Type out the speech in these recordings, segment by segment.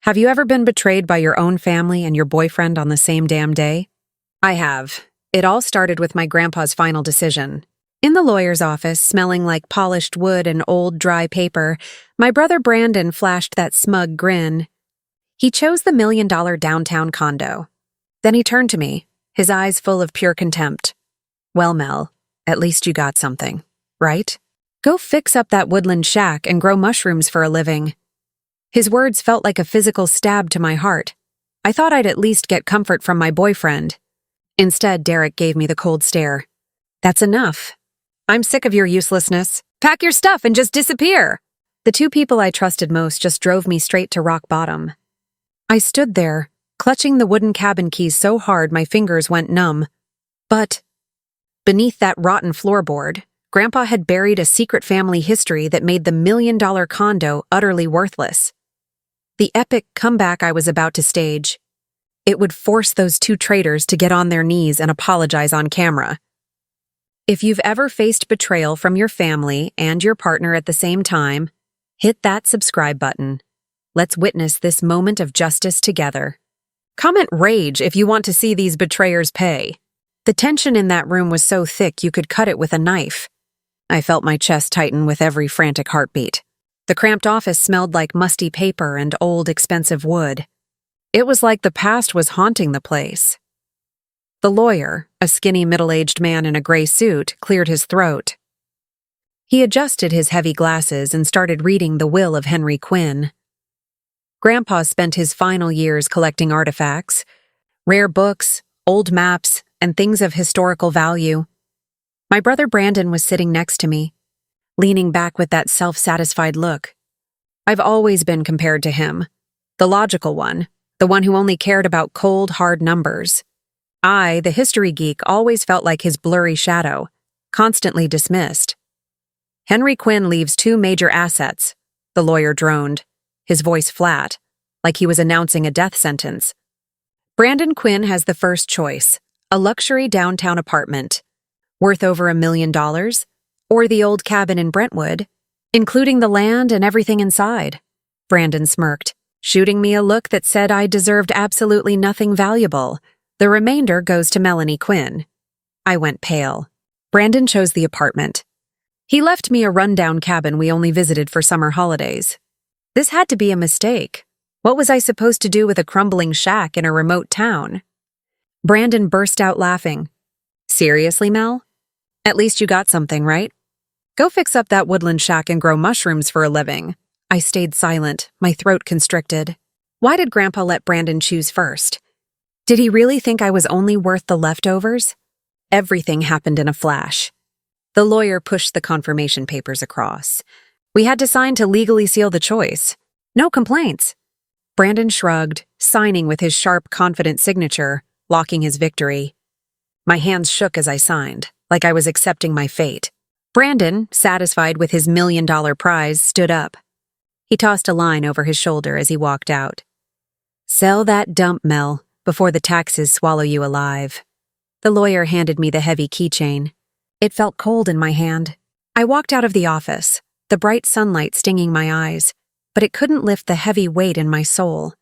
Have you ever been betrayed by your own family and your boyfriend on the same damn day? I have. It all started with my grandpa's final decision. In the lawyer's office, smelling like polished wood and old, dry paper, my brother Brandon flashed that smug grin. He chose the $1 million downtown condo. Then he turned to me, his eyes full of pure contempt. Well, Mel, at least you got something, right? Go fix up that woodland shack and grow mushrooms for a living. His words felt like a physical stab to my heart. I thought I'd at least get comfort from my boyfriend. Instead, Derek gave me the cold stare. That's enough. I'm sick of your uselessness. Pack your stuff and just disappear. The two people I trusted most just drove me straight to rock bottom. I stood there, clutching the wooden cabin keys so hard my fingers went numb. But beneath that rotten floorboard, Grandpa had buried a secret family history that made the $1 million condo utterly worthless. The epic comeback I was about to stage. It would force those two traitors to get on their knees and apologize on camera. If you've ever faced betrayal from your family and your partner at the same time, hit that subscribe button. Let's witness this moment of justice together. Comment rage if you want to see these betrayers pay. The tension in that room was so thick you could cut it with a knife. I felt my chest tighten with every frantic heartbeat. The cramped office smelled like musty paper and old, expensive wood. It was like the past was haunting the place. The lawyer, a skinny middle-aged man in a gray suit, cleared his throat. He adjusted his heavy glasses and started reading the will of Henry Quinn. Grandpa spent his final years collecting artifacts, rare books, old maps, and things of historical value. My brother Brandon was sitting next to me, leaning back with that self-satisfied look. I've always been compared to him, the logical one, the one who only cared about cold, hard numbers. I, the history geek, always felt like his blurry shadow, constantly dismissed. Henry Quinn leaves two major assets, the lawyer droned, his voice flat, like he was announcing a death sentence. Brandon Quinn has the first choice, a luxury downtown apartment, worth over $1 million, or the old cabin in Brentwood, including the land and everything inside. Brandon smirked, shooting me a look that said I deserved absolutely nothing valuable. The remainder goes to Melanie Quinn. I went pale. Brandon chose the apartment. He left me a rundown cabin we only visited for summer holidays. This had to be a mistake. What was I supposed to do with a crumbling shack in a remote town? Brandon burst out laughing. Seriously, Mel? At least you got something, right? Go fix up that woodland shack and grow mushrooms for a living. I stayed silent, my throat constricted. Why did Grandpa let Brandon choose first? Did he really think I was only worth the leftovers? Everything happened in a flash. The lawyer pushed the confirmation papers across. We had to sign to legally seal the choice. No complaints. Brandon shrugged, signing with his sharp, confident signature, locking his victory. My hands shook as I signed, like I was accepting my fate. Brandon, satisfied with his $1 million prize, stood up. He tossed a line over his shoulder as he walked out. Sell that dump, Mel, before the taxes swallow you alive. The lawyer handed me the heavy keychain. It felt cold in my hand. I walked out of the office, the bright sunlight stinging my eyes, but it couldn't lift the heavy weight in my soul.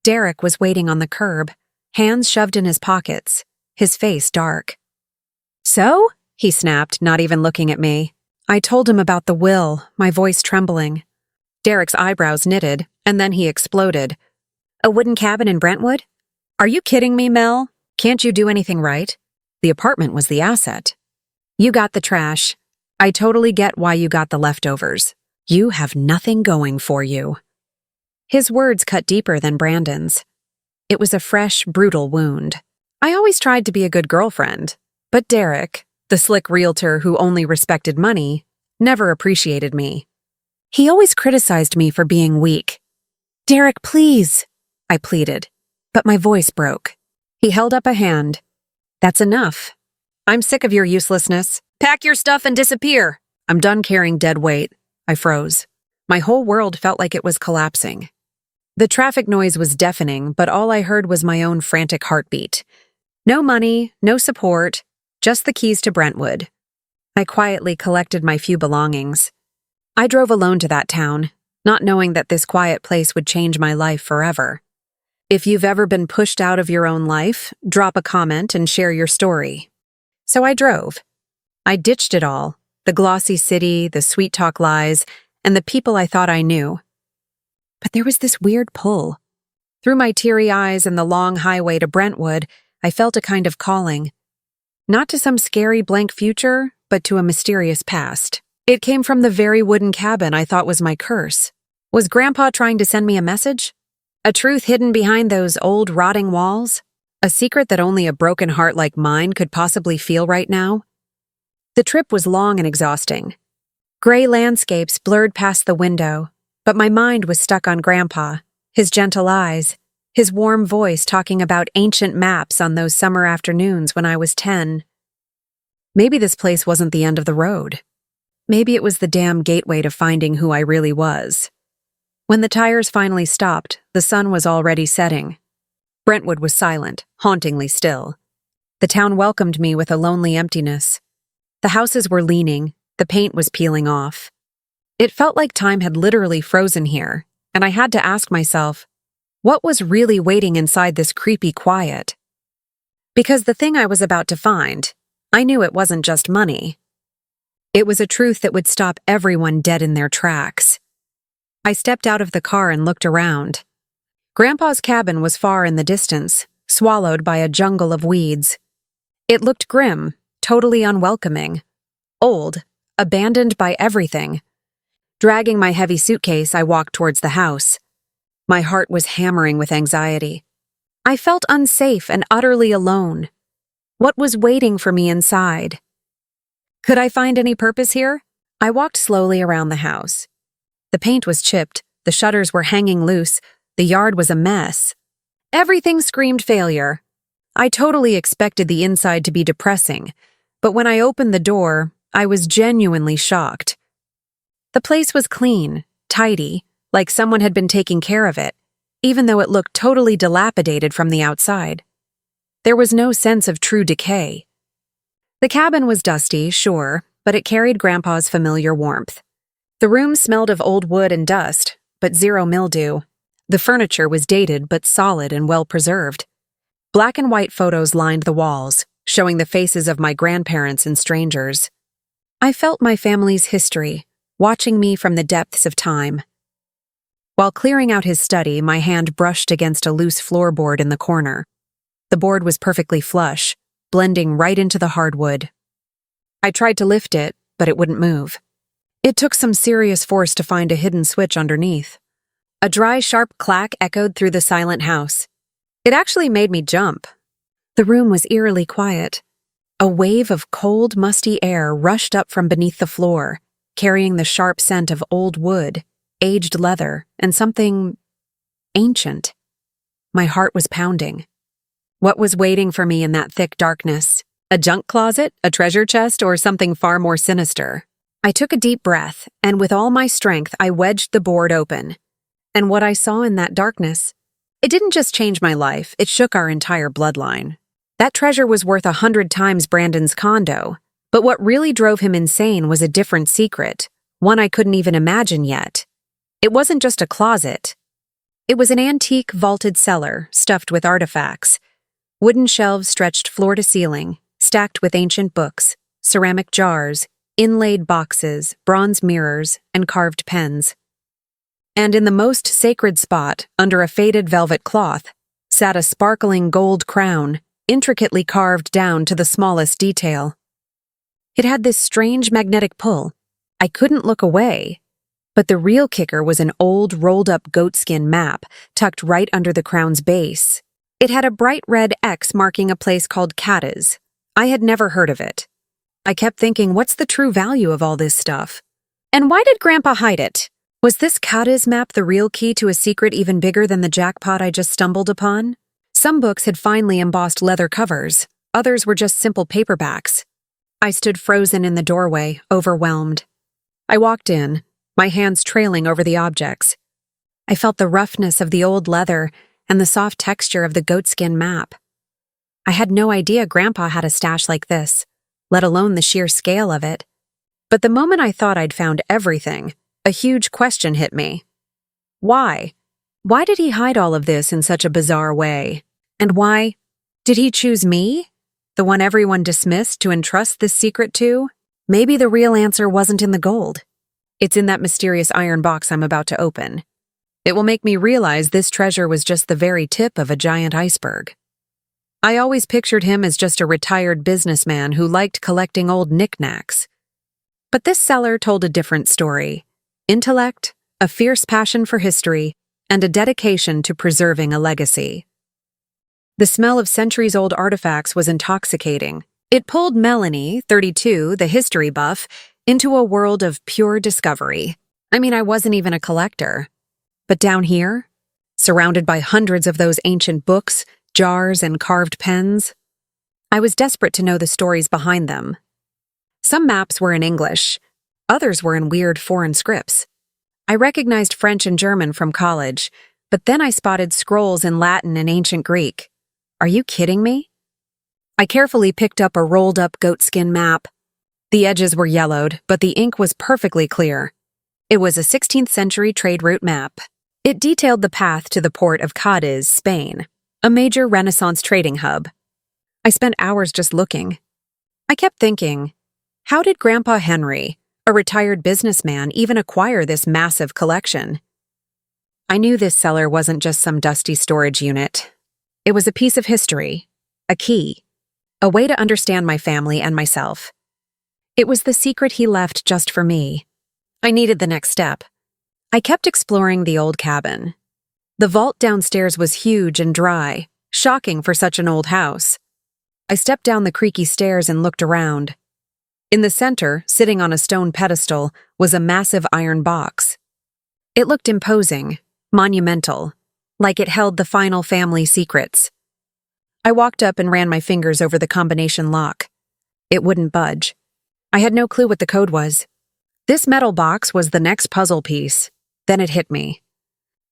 Derek was waiting on the curb, hands shoved in his pockets, his face dark. So? He snapped, not even looking at me. I told him about the will, my voice trembling. Derek's eyebrows knitted, and then he exploded. A wooden cabin in Brentwood? Are you kidding me, Mel? Can't you do anything right? The apartment was the asset. You got the trash. I totally get why you got the leftovers. You have nothing going for you. His words cut deeper than Brandon's. It was a fresh, brutal wound. I always tried to be a good girlfriend, but Derek, the slick realtor who only respected money, never appreciated me. He always criticized me for being weak. Derek, please, I pleaded, but my voice broke. He held up a hand. That's enough. I'm sick of your uselessness. Pack your stuff and disappear. I'm done carrying dead weight. I froze. My whole world felt like it was collapsing. The traffic noise was deafening, but all I heard was my own frantic heartbeat. No money, no support, just the keys to Brentwood. I quietly collected my few belongings. I drove alone to that town, not knowing that this quiet place would change my life forever. If you've ever been pushed out of your own life, drop a comment and share your story. So I drove. I ditched it all, the glossy city, the sweet talk lies, and the people I thought I knew. But there was this weird pull. Through my teary eyes and the long highway to Brentwood, I felt a kind of calling. Not to some scary blank future, but to a mysterious past. It came from the very wooden cabin I thought was my curse. Was Grandpa trying to send me a message? A truth hidden behind those old rotting walls? A secret that only a broken heart like mine could possibly feel right now? The trip was long and exhausting. Gray landscapes blurred past the window, but my mind was stuck on Grandpa, his gentle eyes, his warm voice talking about ancient maps on those summer afternoons when I was 10. Maybe this place wasn't the end of the road. Maybe it was the damn gateway to finding who I really was. When the tires finally stopped, the sun was already setting. Brentwood was silent, hauntingly still. The town welcomed me with a lonely emptiness. The houses were leaning, the paint was peeling off. It felt like time had literally frozen here, and I had to ask myself, what was really waiting inside this creepy quiet? Because the thing I was about to find, I knew it wasn't just money. It was a truth that would stop everyone dead in their tracks. I stepped out of the car and looked around. Grandpa's cabin was far in the distance, swallowed by a jungle of weeds. It looked grim, totally unwelcoming. Old, abandoned by everything. Dragging my heavy suitcase, I walked towards the house. My heart was hammering with anxiety. I felt unsafe and utterly alone. What was waiting for me inside? Could I find any purpose here? I walked slowly around the house. The paint was chipped, the shutters were hanging loose, the yard was a mess. Everything screamed failure. I totally expected the inside to be depressing, but when I opened the door, I was genuinely shocked. The place was clean, tidy, like someone had been taking care of it, even though it looked totally dilapidated from the outside. There was no sense of true decay. The cabin was dusty, sure, but it carried Grandpa's familiar warmth. The room smelled of old wood and dust, but zero mildew. The furniture was dated but solid and well-preserved. Black and white photos lined the walls, showing the faces of my grandparents and strangers. I felt my family's history, watching me from the depths of time. While clearing out his study, my hand brushed against a loose floorboard in the corner. The board was perfectly flush, blending right into the hardwood. I tried to lift it, but it wouldn't move. It took some serious force to find a hidden switch underneath. A dry, sharp clack echoed through the silent house. It actually made me jump. The room was eerily quiet. A wave of cold, musty air rushed up from beneath the floor, carrying the sharp scent of old wood, aged leather, and something ancient. My heart was pounding. What was waiting for me in that thick darkness? A junk closet, a treasure chest, or something far more sinister? I took a deep breath, and with all my strength, I wedged the board open. And what I saw in that darkness, it didn't just change my life, it shook our entire bloodline. That treasure was worth 100 times Brandon's condo, but what really drove him insane was a different secret, one I couldn't even imagine yet. It wasn't just a closet. It was an antique vaulted cellar stuffed with artifacts. Wooden shelves stretched floor to ceiling, stacked with ancient books, ceramic jars, inlaid boxes, bronze mirrors, and carved pens. And in the most sacred spot, under a faded velvet cloth, sat a sparkling gold crown, intricately carved down to the smallest detail. It had this strange magnetic pull. I couldn't look away. But the real kicker was an old, rolled-up goatskin map tucked right under the crown's base. It had a bright red X marking a place called Cadiz. I had never heard of it. I kept thinking, what's the true value of all this stuff? And why did Grandpa hide it? Was this Cadiz map the real key to a secret even bigger than the jackpot I just stumbled upon? Some books had finely embossed leather covers. Others were just simple paperbacks. I stood frozen in the doorway, overwhelmed. I walked in, my hands trailing over the objects. I felt the roughness of the old leather and the soft texture of the goatskin map. I had no idea Grandpa had a stash like this, let alone the sheer scale of it. But the moment I thought I'd found everything, a huge question hit me. Why? Why did he hide all of this in such a bizarre way? And why did he choose me? The one everyone dismissed to entrust this secret to? Maybe the real answer wasn't in the gold. It's in that mysterious iron box I'm about to open. It will make me realize this treasure was just the very tip of a giant iceberg. I always pictured him as just a retired businessman who liked collecting old knickknacks. But this cellar told a different story. Intellect, a fierce passion for history, and a dedication to preserving a legacy. The smell of centuries-old artifacts was intoxicating. It pulled Melanie, 32, the history buff, into a world of pure discovery. I mean, I wasn't even a collector. But down here, surrounded by hundreds of those ancient books, jars, and carved pens, I was desperate to know the stories behind them. Some maps were in English, others were in weird foreign scripts. I recognized French and German from college, but then I spotted scrolls in Latin and ancient Greek. Are you kidding me? I carefully picked up a rolled-up goatskin map. The edges were yellowed, but the ink was perfectly clear. It was a 16th century trade route map. It detailed the path to the port of Cadiz, Spain, a major Renaissance trading hub. I spent hours just looking. I kept thinking, how did Grandpa Henry, a retired businessman, even acquire this massive collection? I knew this cellar wasn't just some dusty storage unit. It was a piece of history, a key, a way to understand my family and myself. It was the secret he left just for me. I needed the next step. I kept exploring the old cabin. The vault downstairs was huge and dry, shocking for such an old house. I stepped down the creaky stairs and looked around. In the center, sitting on a stone pedestal, was a massive iron box. It looked imposing, monumental, like it held the final family secrets. I walked up and ran my fingers over the combination lock. It wouldn't budge. I had no clue what the code was. This metal box was the next puzzle piece. Then it hit me.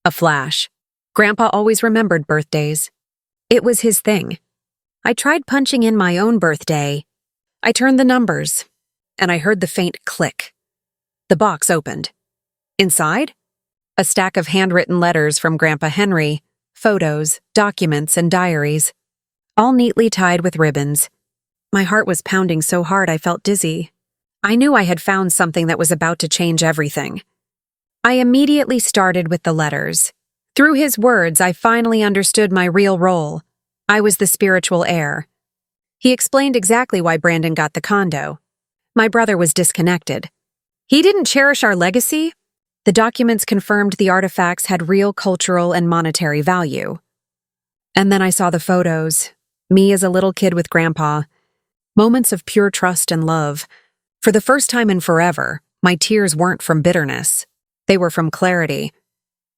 A flash. Grandpa always remembered birthdays. It was his thing. I tried punching in my own birthday. I turned the numbers, and I heard the faint click. The box opened. Inside? A stack of handwritten letters from Grandpa Henry, photos, documents, and diaries, all neatly tied with ribbons. My heart was pounding so hard I felt dizzy. I knew I had found something that was about to change everything. I immediately started with the letters. Through his words, I finally understood my real role. I was the spiritual heir. He explained exactly why Brandon got the condo. My brother was disconnected. He didn't cherish our legacy. The documents confirmed the artifacts had real cultural and monetary value. And then I saw the photos. Me as a little kid with Grandpa. Moments of pure trust and love. For the first time in forever, my tears weren't from bitterness. They were from clarity.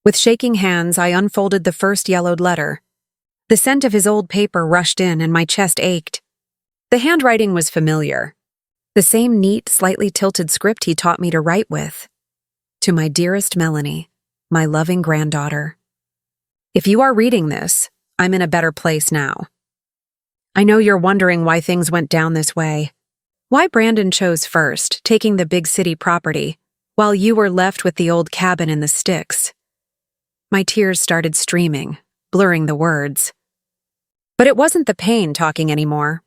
With shaking hands, I unfolded the first yellowed letter. The scent of his old paper rushed in and my chest ached. The handwriting was familiar. The same neat, slightly tilted script he taught me to write with. To my dearest Melanie, my loving granddaughter. If you are reading this, I'm in a better place now. I know you're wondering why things went down this way. Why Brandon chose first, taking the big city property, while you were left with the old cabin in the sticks. My tears started streaming, blurring the words. But it wasn't the pain talking anymore.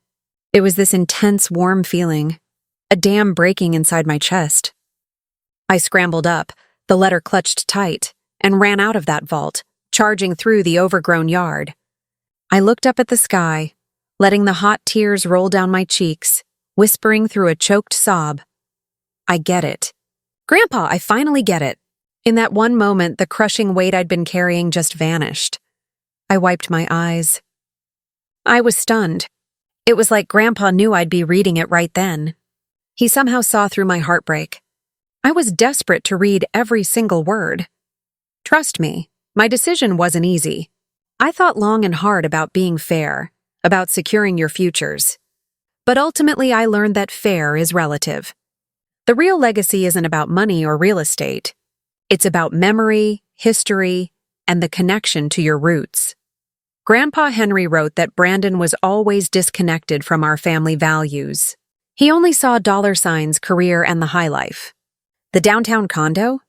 It was this intense, warm feeling, a dam breaking inside my chest. I scrambled up, the letter clutched tight, and ran out of that vault, charging through the overgrown yard. I looked up at the sky, letting the hot tears roll down my cheeks, whispering through a choked sob. I get it. Grandpa, I finally get it. In that one moment, the crushing weight I'd been carrying just vanished. I wiped my eyes. I was stunned. It was like Grandpa knew I'd be reading it right then. He somehow saw through my heartbreak. I was desperate to read every single word. Trust me, my decision wasn't easy. I thought long and hard about being fair, about securing your futures. But ultimately, I learned that fair is relative. The real legacy isn't about money or real estate. It's about memory, history, and the connection to your roots. Grandpa Henry wrote that Brandon was always disconnected from our family values. He only saw dollar signs, career, and the high life. The downtown condo?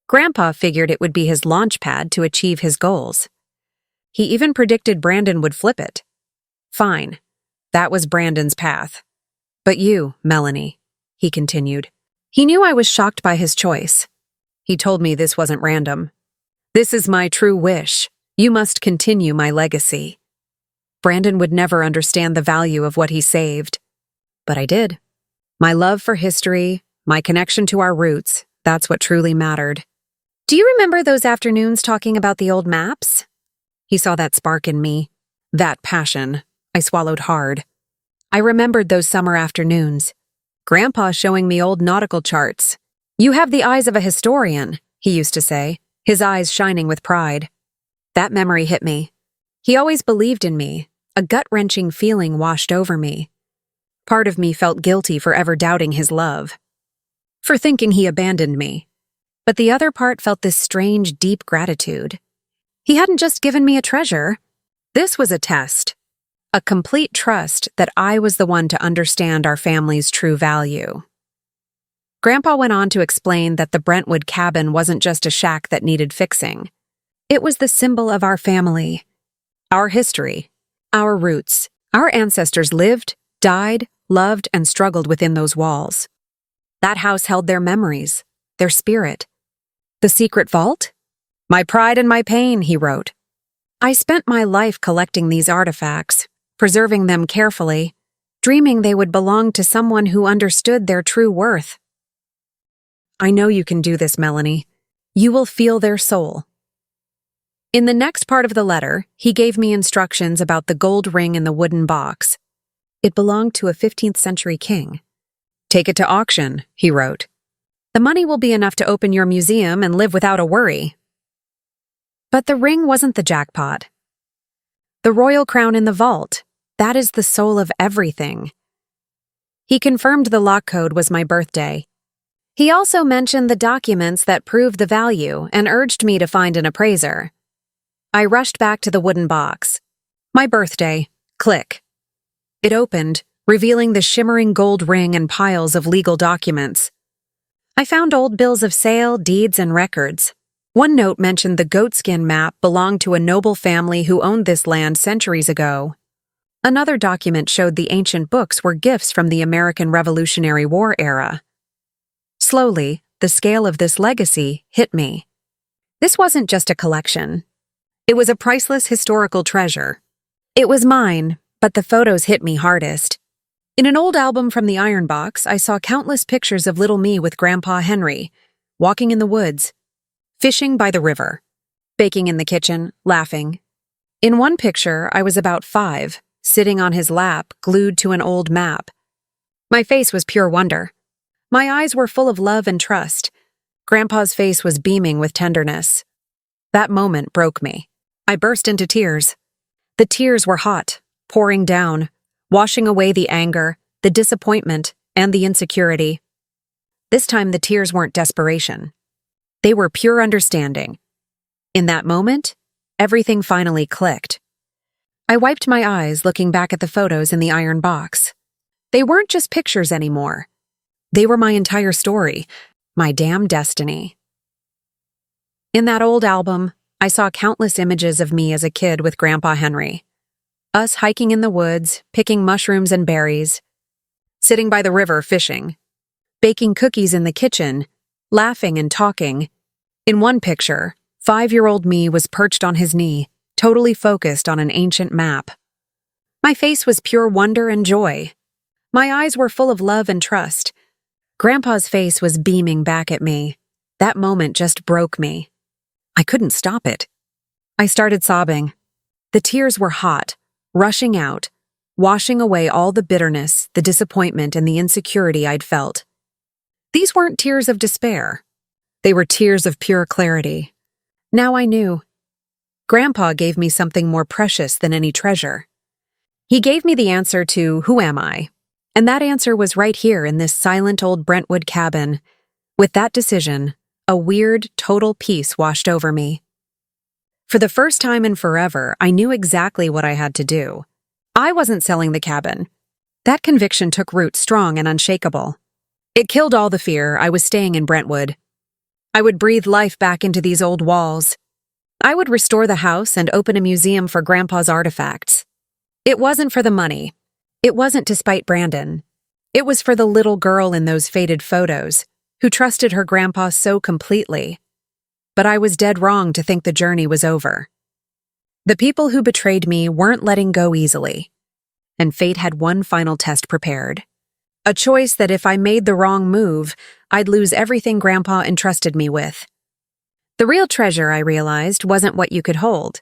Grandpa figured it would be his launch pad to achieve his goals. He even predicted Brandon would flip it. Fine. That was Brandon's path. But you, Melanie, he continued. He knew I was shocked by his choice. He told me this wasn't random. This is my true wish. You must continue my legacy. Brandon would never understand the value of what he saved. But I did. My love for history, my connection to our roots, that's what truly mattered. Do you remember those afternoons talking about the old maps? He saw that spark in me. That passion. I swallowed hard. I remembered those summer afternoons. Grandpa showing me old nautical charts. You have the eyes of a historian, he used to say, his eyes shining with pride. That memory hit me. He always believed in me. A gut-wrenching feeling washed over me. Part of me felt guilty for ever doubting his love, for thinking he abandoned me. But the other part felt this strange, deep gratitude. He hadn't just given me a treasure. This was a test. A complete trust that I was the one to understand our family's true value. Grandpa went on to explain that the Brentwood cabin wasn't just a shack that needed fixing. It was the symbol of our family, our history, our roots. Our ancestors lived, died, loved, and struggled within those walls. That house held their memories, their spirit. The secret vault? My pride and my pain, he wrote. I spent my life collecting these artifacts, preserving them carefully, dreaming they would belong to someone who understood their true worth. I know you can do this, Melanie. You will feel their soul. In the next part of the letter, he gave me instructions about the gold ring in the wooden box. It belonged to a 15th century king. Take it to auction, he wrote. The money will be enough to open your museum and live without a worry. But the ring wasn't the jackpot. The royal crown in the vault, that is the soul of everything. He confirmed the lock code was my birthday. He also mentioned the documents that proved the value and urged me to find an appraiser. I rushed back to the wooden box. My birthday. Click. It opened, revealing the shimmering gold ring and piles of legal documents. I found old bills of sale, deeds, and records. One note mentioned the goatskin map belonged to a noble family who owned this land centuries ago. Another document showed the ancient books were gifts from the American Revolutionary War era. Slowly, the scale of this legacy hit me. This wasn't just a collection. It was a priceless historical treasure. It was mine, but the photos hit me hardest. In an old album from the iron box, I saw countless pictures of little me with Grandpa Henry, walking in the woods, fishing by the river, baking in the kitchen, laughing. In one picture, I was about 5, sitting on his lap, glued to an old map. My face was pure wonder. My eyes were full of love and trust. Grandpa's face was beaming with tenderness. That moment broke me. I burst into tears. The tears were hot, pouring down, washing away the anger, the disappointment, and the insecurity. This time the tears weren't desperation. They were pure understanding. In that moment, everything finally clicked. I wiped my eyes looking back at the photos in the iron box. They weren't just pictures anymore. They were my entire story, my damn destiny. In that old album, I saw countless images of me as a kid with Grandpa Henry. Us hiking in the woods, picking mushrooms and berries, sitting by the river fishing, baking cookies in the kitchen, laughing and talking. In one picture, 5-year-old me was perched on his knee, totally focused on an ancient map. My face was pure wonder and joy. My eyes were full of love and trust. Grandpa's face was beaming back at me. That moment just broke me. I couldn't stop it. I started sobbing. The tears were hot, rushing out, washing away all the bitterness, the disappointment, and the insecurity I'd felt. These weren't tears of despair. They were tears of pure clarity. Now I knew. Grandpa gave me something more precious than any treasure. He gave me the answer to who am I? And that answer was right here in this silent old Brentwood cabin. With that decision, a weird, total peace washed over me. For the first time in forever, I knew exactly what I had to do. I wasn't selling the cabin. That conviction took root strong and unshakable. It killed all the fear I was staying in Brentwood. I would breathe life back into these old walls. I would restore the house and open a museum for Grandpa's artifacts. It wasn't for the money. It wasn't to spite Brandon. It was for the little girl in those faded photos, who trusted her grandpa so completely. But I was dead wrong to think the journey was over. The people who betrayed me weren't letting go easily, and fate had one final test prepared. A choice that if I made the wrong move, I'd lose everything Grandpa entrusted me with. The real treasure, I realized, wasn't what you could hold.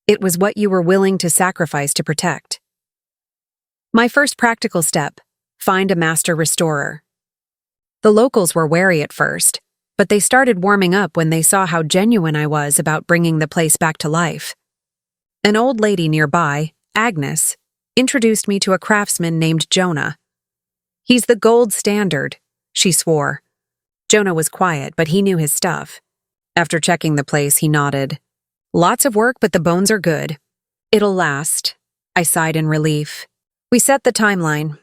It was what you were willing to sacrifice to protect. My first practical step: find a master restorer. The locals were wary at first, but they started warming up when they saw how genuine I was about bringing the place back to life. An old lady nearby, Agnes, introduced me to a craftsman named Jonah. "He's the gold standard," she swore. Jonah was quiet, but he knew his stuff. After checking the place, he nodded. "Lots of work, but the bones are good. It'll last." I sighed in relief. We set the timeline.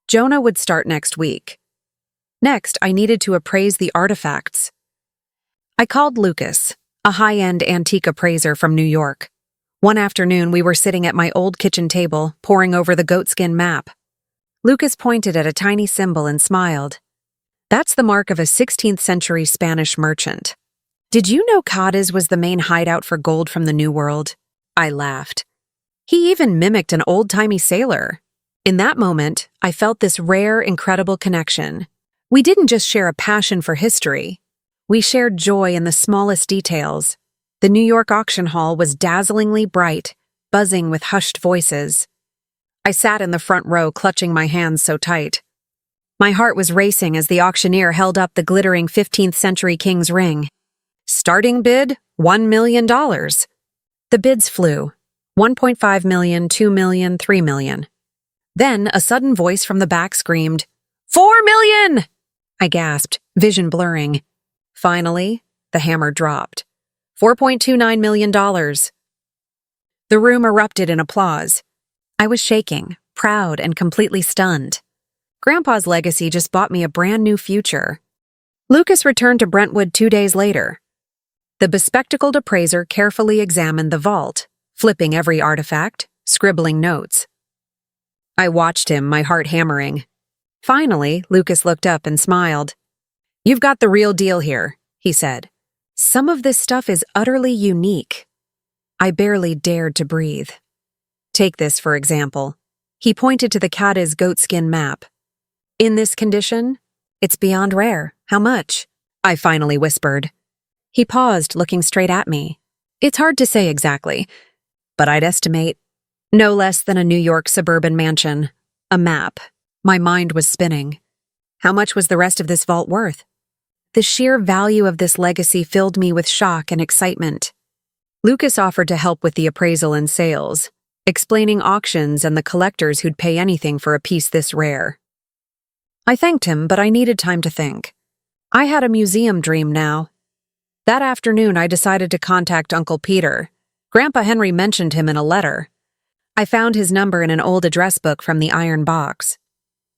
Jonah would start next week. Next, I needed to appraise the artifacts. I called Lucas, a high-end antique appraiser from New York. One afternoon, we were sitting at my old kitchen table, poring over the goatskin map. Lucas pointed at a tiny symbol and smiled. "That's the mark of a 16th century Spanish merchant. Did you know Cadiz was the main hideout for gold from the New World?" I laughed. "He even mimicked an old-timey sailor." In that moment, I felt this rare, incredible connection. We didn't just share a passion for history. We shared joy in the smallest details. The New York auction hall was dazzlingly bright, buzzing with hushed voices. I sat in the front row, clutching my hands so tight. My heart was racing as the auctioneer held up the glittering 15th century king's ring. Starting bid, $1 million. The bids flew. 1.5 million, 2 million, 3 million. Then a sudden voice from the back screamed, "4 million!" I gasped, vision blurring. Finally, the hammer dropped. $4.29 million. The room erupted in applause. I was shaking, proud and completely stunned. Grandpa's legacy just bought me a brand new future. Lucas returned to Brentwood 2 days later. The bespectacled appraiser carefully examined the vault, flipping every artifact, scribbling notes. I watched him, my heart hammering. Finally, Lucas looked up and smiled. "You've got the real deal here," he said. "Some of this stuff is utterly unique." I barely dared to breathe. Take this, for example. He pointed to the Cadiz goatskin map. "In this condition, it's beyond rare. How much?" I finally whispered. He paused, looking straight at me. "It's hard to say exactly, but I'd estimate no less than a New York suburban mansion. A map." My mind was spinning. How much was the rest of this vault worth? The sheer value of this legacy filled me with shock and excitement. Lucas offered to help with the appraisal and sales, explaining auctions and the collectors who'd pay anything for a piece this rare. I thanked him, but I needed time to think. I had a museum dream now. That afternoon, I decided to contact Uncle Peter. Grandpa Henry mentioned him in a letter. I found his number in an old address book from the iron box.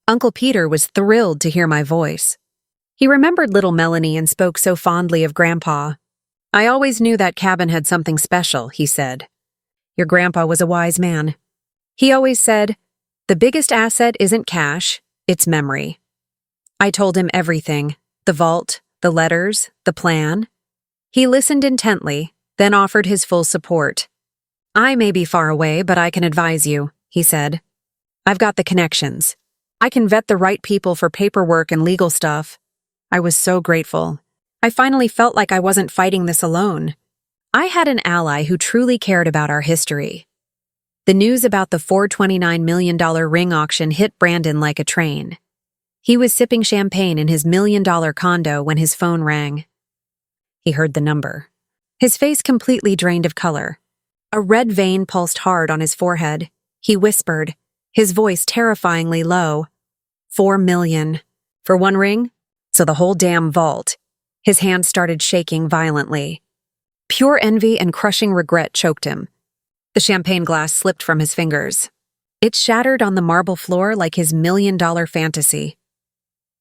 Uncle Peter was thrilled to hear my voice. He remembered little Melanie and spoke so fondly of Grandpa. "I always knew that cabin had something special," he said. "Your grandpa was a wise man. He always said, 'The biggest asset isn't cash, it's memory.'" I told him everything, the vault, the letters, the plan. He listened intently, then offered his full support. "I may be far away, but I can advise you," he said. "I've got the connections. I can vet the right people for paperwork and legal stuff." I was so grateful. I finally felt like I wasn't fighting this alone. I had an ally who truly cared about our history. The news about the $429 million ring auction hit Brandon like a train. He was sipping champagne in his $1 million condo when his phone rang. He heard the number. His face completely drained of color. A red vein pulsed hard on his forehead. He whispered, his voice terrifyingly low, "4 million. For one ring? So the whole damn vault." His hand started shaking violently. Pure envy and crushing regret choked him. The champagne glass slipped from his fingers. It shattered on the marble floor like his $1 million fantasy.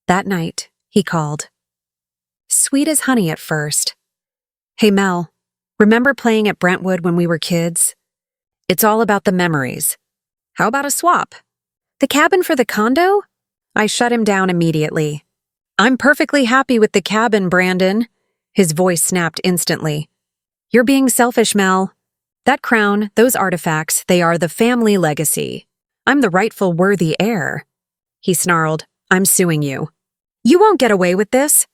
That night, he called. sweet as honey at first. Hey Mel, remember playing at Brentwood when we were kids? It's all about the memories. How about a swap? The cabin for the condo? I shut him down immediately. I'm perfectly happy with the cabin, Brandon. His voice snapped instantly. You're being selfish, Mel. That crown, those artifacts, they are the family legacy. I'm the rightful worthy heir. He snarled, I'm suing you. You won't get away with this.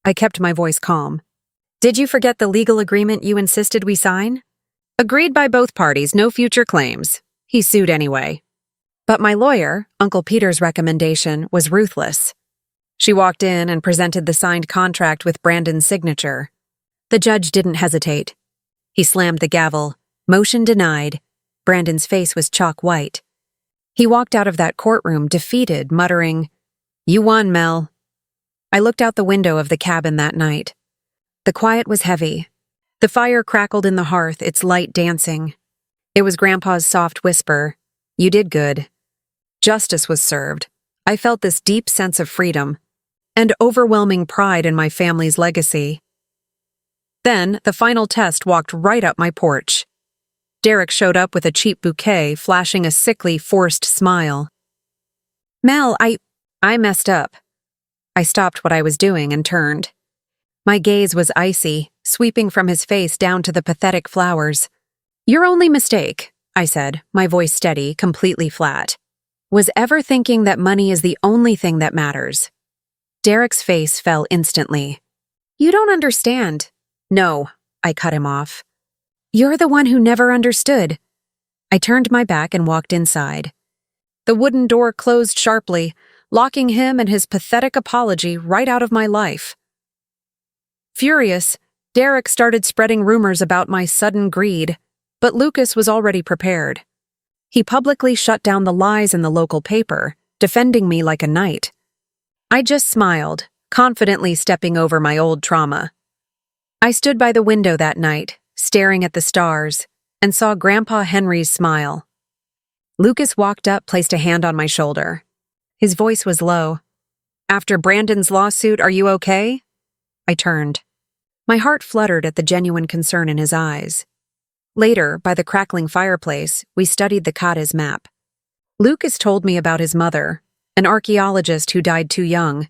I kept my voice calm. Did you forget the legal agreement you insisted we sign? Agreed by both parties, no future claims. He sued anyway. But my lawyer, Uncle Peter's recommendation, was ruthless. She walked in and presented the signed contract with Brandon's signature. The judge didn't hesitate. He slammed the gavel. Motion denied. Brandon's face was chalk white. He walked out of that courtroom defeated, muttering, You won, Mel. I looked out the window of the cabin that night. The quiet was heavy. The fire crackled in the hearth, its light dancing. It was Grandpa's soft whisper, You did good. Justice was served. I felt this deep sense of freedom and overwhelming pride in my family's legacy. Then, the final test walked right up my porch. Derek showed up with a cheap bouquet, flashing a sickly, forced smile. Mel, I messed up. I stopped what I was doing and turned. My gaze was icy, sweeping from his face down to the pathetic flowers. Your only mistake, I said, my voice steady, completely flat, was ever thinking that money is the only thing that matters. Derek's face fell instantly. You don't understand. No, I cut him off. You're the one who never understood. I turned my back and walked inside. The wooden door closed sharply, locking him and his pathetic apology right out of my life. Furious, Derek started spreading rumors about my sudden greed, but Lucas was already prepared. He publicly shut down the lies in the local paper, defending me like a knight. I just smiled, confidently stepping over my old trauma. I stood by the window that night, staring at the stars, and saw Grandpa Henry's smile. Lucas walked up, placed a hand on my shoulder. His voice was low. After Brandon's lawsuit, are you okay? I turned. My heart fluttered at the genuine concern in his eyes. Later, by the crackling fireplace, we studied the Cadiz map. Lucas told me about his mother, an archaeologist who died too young,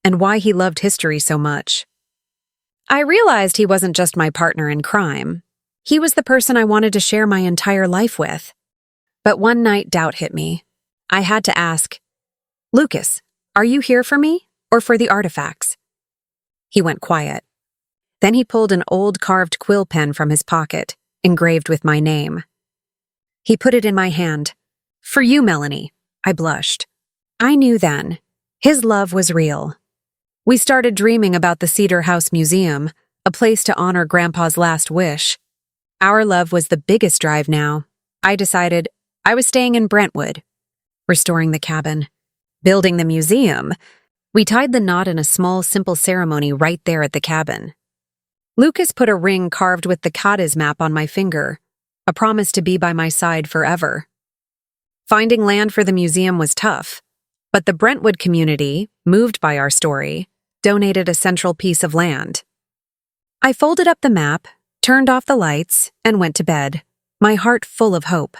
and why he loved history so much. I realized he wasn't just my partner in crime. He was the person I wanted to share my entire life with. But one night doubt hit me. I had to ask, Lucas, are you here for me or for the artifacts? He went quiet. Then he pulled an old carved quill pen from his pocket, engraved with my name. He put it in my hand. For you, Melanie. I blushed. I knew then. His love was real. We started dreaming about the Cedar House Museum, a place to honor Grandpa's last wish. Our love was the biggest drive now. I decided I was staying in Brentwood, restoring the cabin, building the museum. We tied the knot in a small, simple ceremony right there at the cabin. Lucas put a ring carved with the Cadiz map on my finger, a promise to be by my side forever. Finding land for the museum was tough, but the Brentwood community, moved by our story, donated a central piece of land. I folded up the map, turned off the lights, and went to bed, my heart full of hope.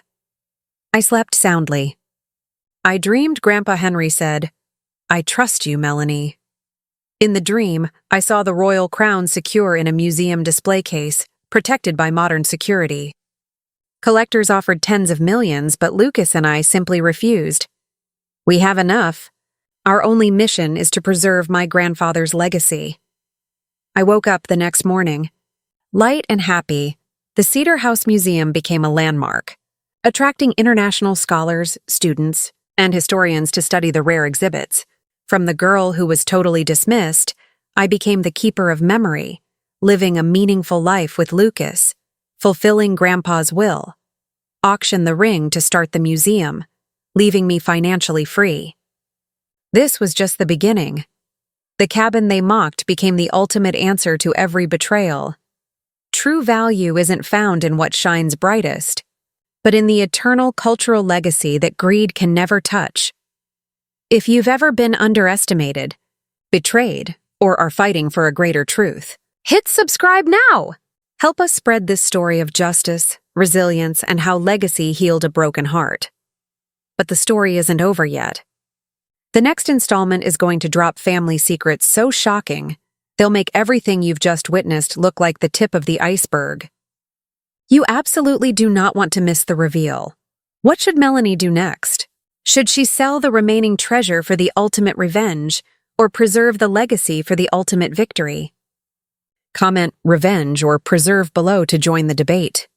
I slept soundly. I dreamed Grandpa Henry said, I trust you, Melanie. In the dream, I saw the royal crown secure in a museum display case, protected by modern security. Collectors offered tens of millions, but Lucas and I simply refused. We have enough. Our only mission is to preserve my grandfather's legacy. I woke up the next morning. Light and happy, the Cedar House Museum became a landmark, attracting international scholars, students, and historians to study the rare exhibits. From the girl who was totally dismissed, I became the keeper of memory, living a meaningful life with Lucas, fulfilling Grandpa's will, auctioned the ring to start the museum, leaving me financially free. This was just the beginning. The cabin they mocked became the ultimate answer to every betrayal. True value isn't found in what shines brightest, but in the eternal cultural legacy that greed can never touch. If you've ever been underestimated, betrayed, or are fighting for a greater truth. Hit subscribe now! Help us spread this story of justice, resilience, and how legacy healed a broken heart. But the story isn't over yet. The next installment is going to drop family secrets so shocking, they'll make everything you've just witnessed look like the tip of the iceberg. You absolutely do not want to miss the reveal. What should Melanie do next? Should she sell the remaining treasure for the ultimate revenge, or preserve the legacy for the ultimate victory? Comment "revenge" or "preserve" below to join the debate.